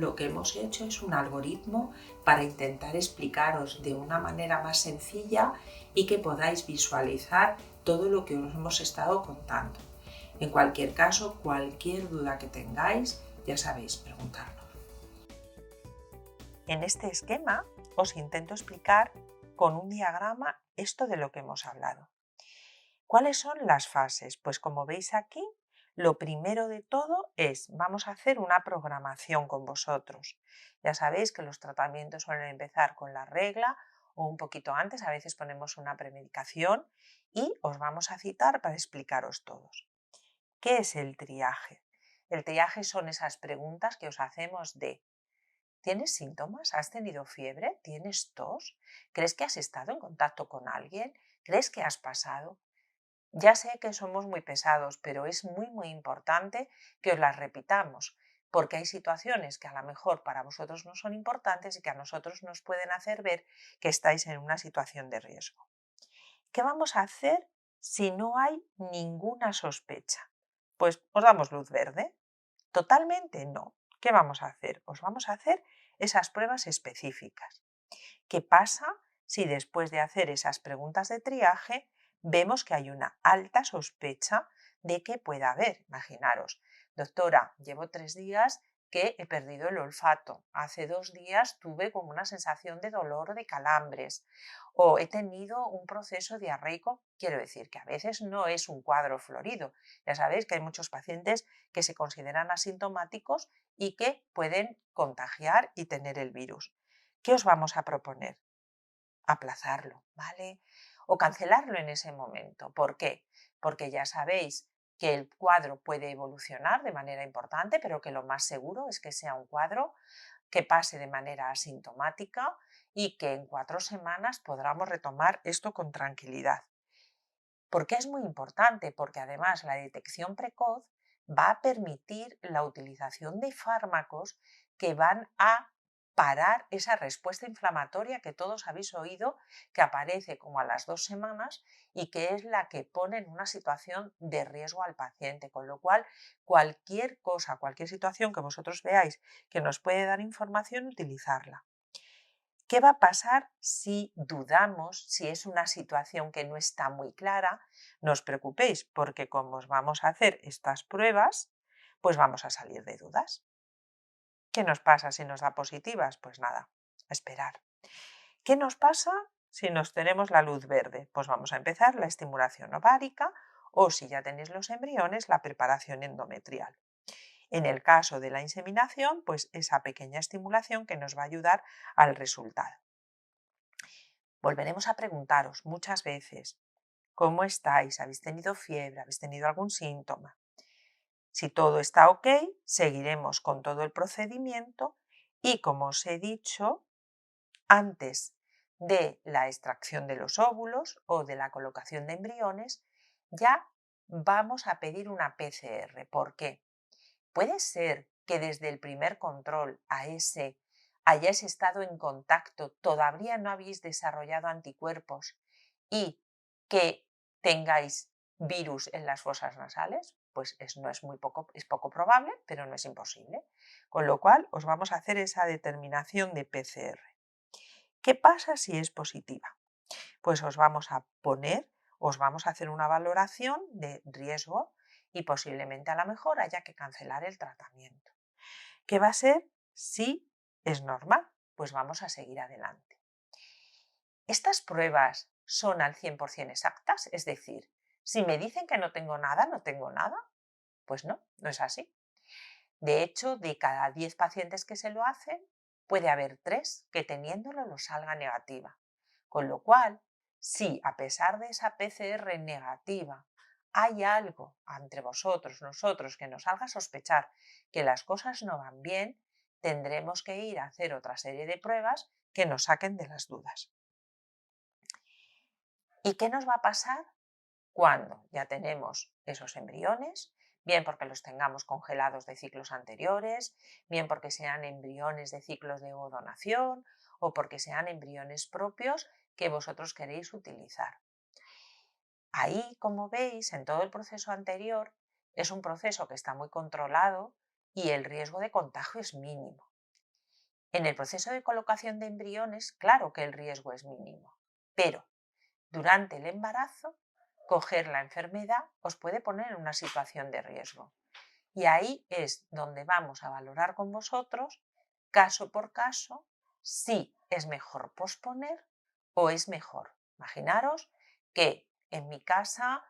lo que hemos hecho es un algoritmo para intentar explicaros de una manera más sencilla y que podáis visualizar todo lo que os hemos estado contando. En cualquier caso, cualquier duda que tengáis, ya sabéis, preguntarnos. En este esquema os intento explicar con un diagrama esto de lo que hemos hablado. ¿Cuáles son las fases? Pues como veis aquí, lo primero de todo es, vamos a hacer una programación con vosotros. Ya sabéis que los tratamientos suelen empezar con la regla o un poquito antes, a veces ponemos una premedicación y os vamos a citar para explicaros todos. ¿Qué es el triaje? El triaje son esas preguntas que os hacemos de ¿tienes síntomas? ¿Has tenido fiebre? ¿Tienes tos? ¿Crees que has estado en contacto con alguien? ¿Crees que has pasado? Ya sé que somos muy pesados, pero es muy importante que os las repitamos, porque hay situaciones que a lo mejor para vosotros no son importantes y que a nosotros nos pueden hacer ver que estáis en una situación de riesgo. ¿Qué vamos a hacer si no hay ninguna sospecha? Pues os damos luz verde. Totalmente no. ¿Qué vamos a hacer? Os vamos a hacer esas pruebas específicas. ¿Qué pasa si después de hacer esas preguntas de triaje vemos que hay una alta sospecha de que pueda haber? Imaginaros, doctora, llevo 3 días que he perdido el olfato. Hace 2 días tuve como una sensación de dolor de calambres o he tenido un proceso diarreico. Quiero decir que a veces no es un cuadro florido. Ya sabéis que hay muchos pacientes que se consideran asintomáticos y que pueden contagiar y tener el virus. ¿Qué os vamos a proponer? Aplazarlo, ¿vale? O cancelarlo en ese momento. ¿Por qué? Porque ya sabéis que el cuadro puede evolucionar de manera importante, pero que lo más seguro es que sea un cuadro que pase de manera asintomática y que en 4 semanas podamos retomar esto con tranquilidad. ¿Por qué es muy importante? Porque además la detección precoz va a permitir la utilización de fármacos que van a parar esa respuesta inflamatoria que todos habéis oído que aparece como a las 2 semanas y que es la que pone en una situación de riesgo al paciente, con lo cual cualquier cosa, cualquier situación que vosotros veáis que nos puede dar información, utilizarla. ¿Qué va a pasar si dudamos, si es una situación que no está muy clara? No os preocupéis, porque como os vamos a hacer estas pruebas, pues vamos a salir de dudas. ¿Qué nos pasa si nos da positivas? Pues nada, a esperar. ¿Qué nos pasa si nos tenemos la luz verde? Pues vamos a empezar la estimulación ovárica o, si ya tenéis los embriones, la preparación endometrial. En el caso de la inseminación, pues esa pequeña estimulación que nos va a ayudar al resultado. Volveremos a preguntaros muchas veces, ¿cómo estáis? ¿Habéis tenido fiebre? ¿Habéis tenido algún síntoma? Si todo está ok, seguiremos con todo el procedimiento y, como os he dicho, antes de la extracción de los óvulos o de la colocación de embriones, ya vamos a pedir una PCR. ¿Por qué? Puede ser que desde el primer control a ese hayáis estado en contacto, todavía no habéis desarrollado anticuerpos y que tengáis virus en las fosas nasales, pues no es es poco probable, pero no es imposible. Con lo cual os vamos a hacer esa determinación de PCR. ¿Qué pasa si es positiva? Pues os vamos a hacer una valoración de riesgo y posiblemente a lo mejor haya que cancelar el tratamiento. ¿Qué va a ser si es normal? Pues vamos a seguir adelante. ¿Estas pruebas son al 100% exactas? Es decir, si me dicen que no tengo nada, no tengo nada. Pues no, no es así. De hecho, de cada 10 pacientes que se lo hacen, puede haber 3 que teniéndolo lo salga negativa. Con lo cual, si a pesar de esa PCR negativa hay algo entre vosotros, nosotros, que nos haga sospechar que las cosas no van bien, tendremos que ir a hacer otra serie de pruebas que nos saquen de las dudas. ¿Y qué nos va a pasar cuando ya tenemos esos embriones? Bien porque los tengamos congelados de ciclos anteriores, bien porque sean embriones de ciclos de ovodonación o porque sean embriones propios que vosotros queréis utilizar. Ahí, como veis, en todo el proceso anterior, es un proceso que está muy controlado y el riesgo de contagio es mínimo. En el proceso de colocación de embriones, claro que el riesgo es mínimo, pero durante el embarazo, coger la enfermedad os puede poner en una situación de riesgo. Y ahí es donde vamos a valorar con vosotros, caso por caso, si es mejor posponer o es mejor. Imaginaros que en mi casa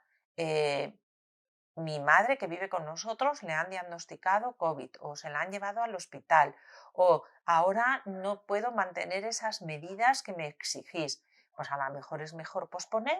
mi madre que vive con nosotros le han diagnosticado COVID o se la han llevado al hospital o ahora no puedo mantener esas medidas que me exigís. Pues a lo mejor es mejor posponer.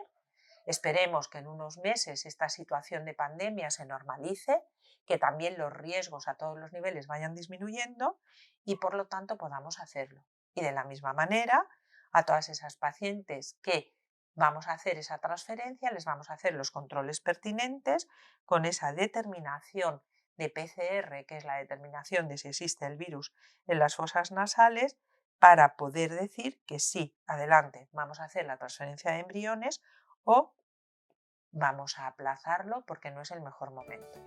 Esperemos que en unos meses esta situación de pandemia se normalice, que también los riesgos a todos los niveles vayan disminuyendo y por lo tanto podamos hacerlo. Y de la misma manera, a todas esas pacientes que vamos a hacer esa transferencia, les vamos a hacer los controles pertinentes con esa determinación de PCR, que es la determinación de si existe el virus en las fosas nasales, para poder decir que sí, adelante, vamos a hacer la transferencia de embriones o vamos a aplazarlo porque no es el mejor momento.